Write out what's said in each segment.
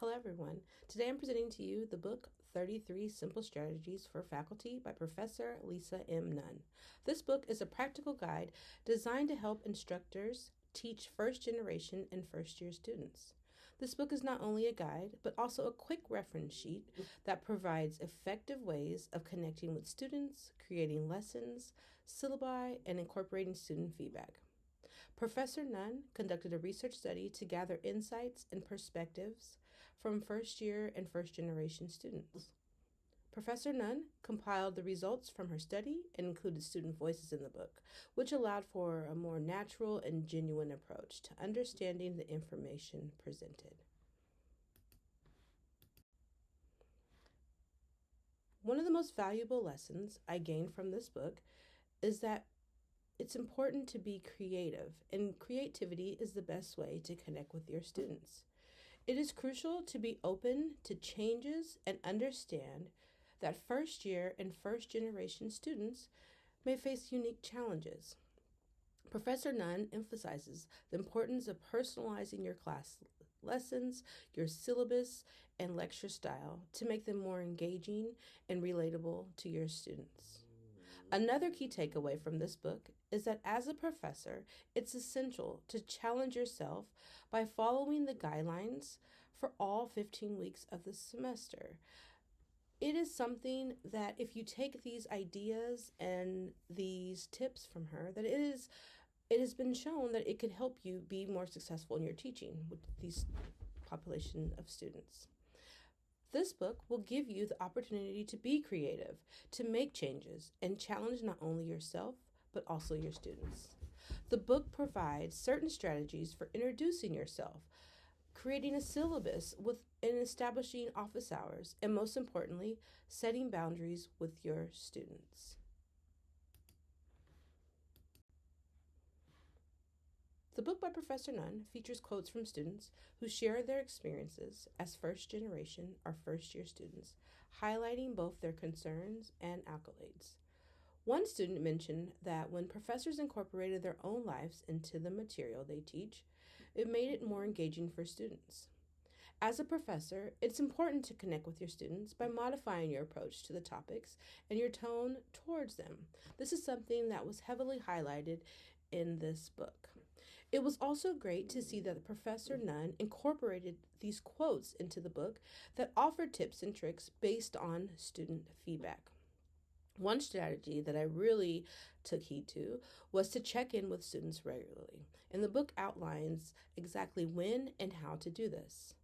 Hello, everyone. Today I'm presenting to you the book 33 Simple Strategies for Faculty by Professor Lisa M. Nunn. This book is a practical guide designed to help instructors teach first generation and first year students. This book is not only a guide, but also a quick reference sheet that provides effective ways of connecting with students, creating lessons, syllabi, and incorporating student feedback. Professor Nunn conducted a research study to gather insights and perspectives from first year and first generation students. Professor Nunn compiled the results from her study and included student voices in the book, which allowed for a more natural and genuine approach to understanding the information presented. One of the most valuable lessons I gained from this book is that it's important to be creative, and creativity is the best way to connect with your students. It is crucial to be open to changes and understand that first year and first generation students may face unique challenges. Professor Nunn emphasizes the importance of personalizing your class lessons, your syllabus, and lecture style to make them more engaging and relatable to your students. Another key takeaway from this book is that as a professor, it's essential to challenge yourself by following the guidelines for all 15 weeks of the semester. It is something that if you take these ideas and these tips from her, that it has been shown that it could help you be more successful in your teaching with these population of students. This book will give you the opportunity to be creative, to make changes, and challenge not only yourself, but also your students. The book provides certain strategies for introducing yourself, creating a syllabus and establishing office hours, and most importantly, setting boundaries with your students. The book by Professor Nunn features quotes from students who share their experiences as first generation or first year students, highlighting both their concerns and accolades. One student mentioned that when professors incorporated their own lives into the material they teach, it made it more engaging for students. As a professor, it's important to connect with your students by modifying your approach to the topics and your tone towards them. This is something that was heavily highlighted in this book. It was also great to see that Professor Nunn incorporated these quotes into the book that offered tips and tricks based on student feedback. One strategy that I really took heed to was to check in with students regularly, and the book outlines exactly when and how to do this.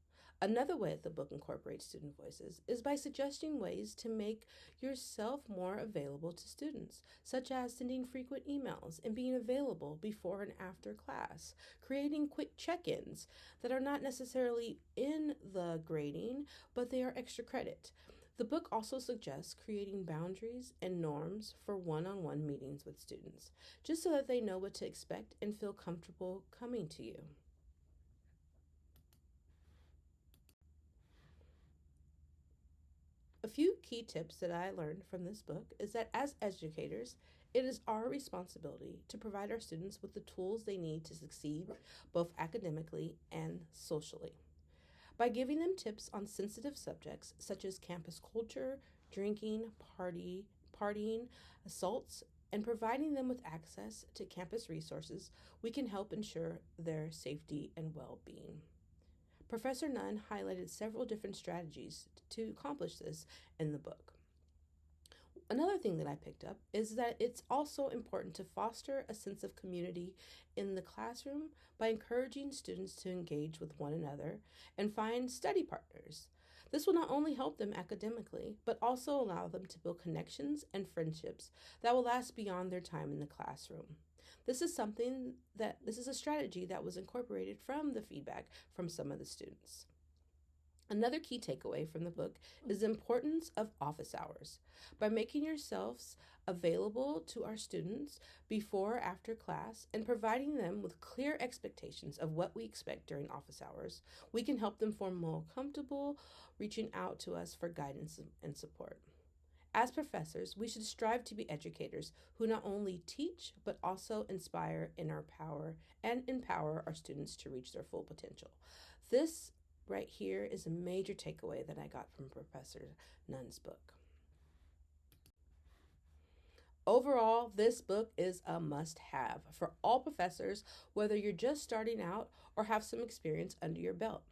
Another way that the book incorporates student voices is by suggesting ways to make yourself more available to students, such as sending frequent emails and being available before and after class, creating quick check-ins that are not necessarily in the grading, but they are extra credit. The book also suggests creating boundaries and norms for one-on-one meetings with students, just so that they know what to expect and feel comfortable coming to you. A few key tips that I learned from this book is that as educators, it is our responsibility to provide our students with the tools they need to succeed both academically and socially. By giving them tips on sensitive subjects such as campus culture, drinking, partying, assaults, and providing them with access to campus resources, we can help ensure their safety and well-being. Professor Nunn highlighted several different strategies to accomplish this in the book. Another thing that I picked up is that it's also important to foster a sense of community in the classroom by encouraging students to engage with one another and find study partners. This will not only help them academically, but also allow them to build connections and friendships that will last beyond their time in the classroom. This is a strategy that was incorporated from the feedback from some of the students. Another key takeaway from the book is the importance of office hours. By making yourselves available to our students before or after class and providing them with clear expectations of what we expect during office hours, we can help them feel more comfortable reaching out to us for guidance and support. As professors, we should strive to be educators who not only teach, but also inspire and empower our students to reach their full potential. This right here is a major takeaway that I got from Professor Nunn's book. Overall, this book is a must have for all professors, whether you're just starting out or have some experience under your belt.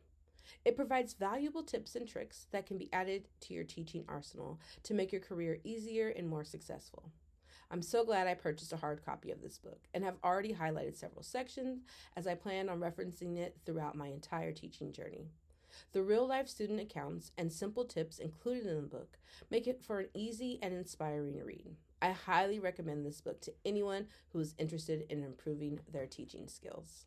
It provides valuable tips and tricks that can be added to your teaching arsenal to make your career easier and more successful. I'm so glad I purchased a hard copy of this book and have already highlighted several sections as I plan on referencing it throughout my entire teaching journey. The real life student accounts and simple tips included in the book make it for an easy and inspiring read. I highly recommend this book to anyone who is interested in improving their teaching skills.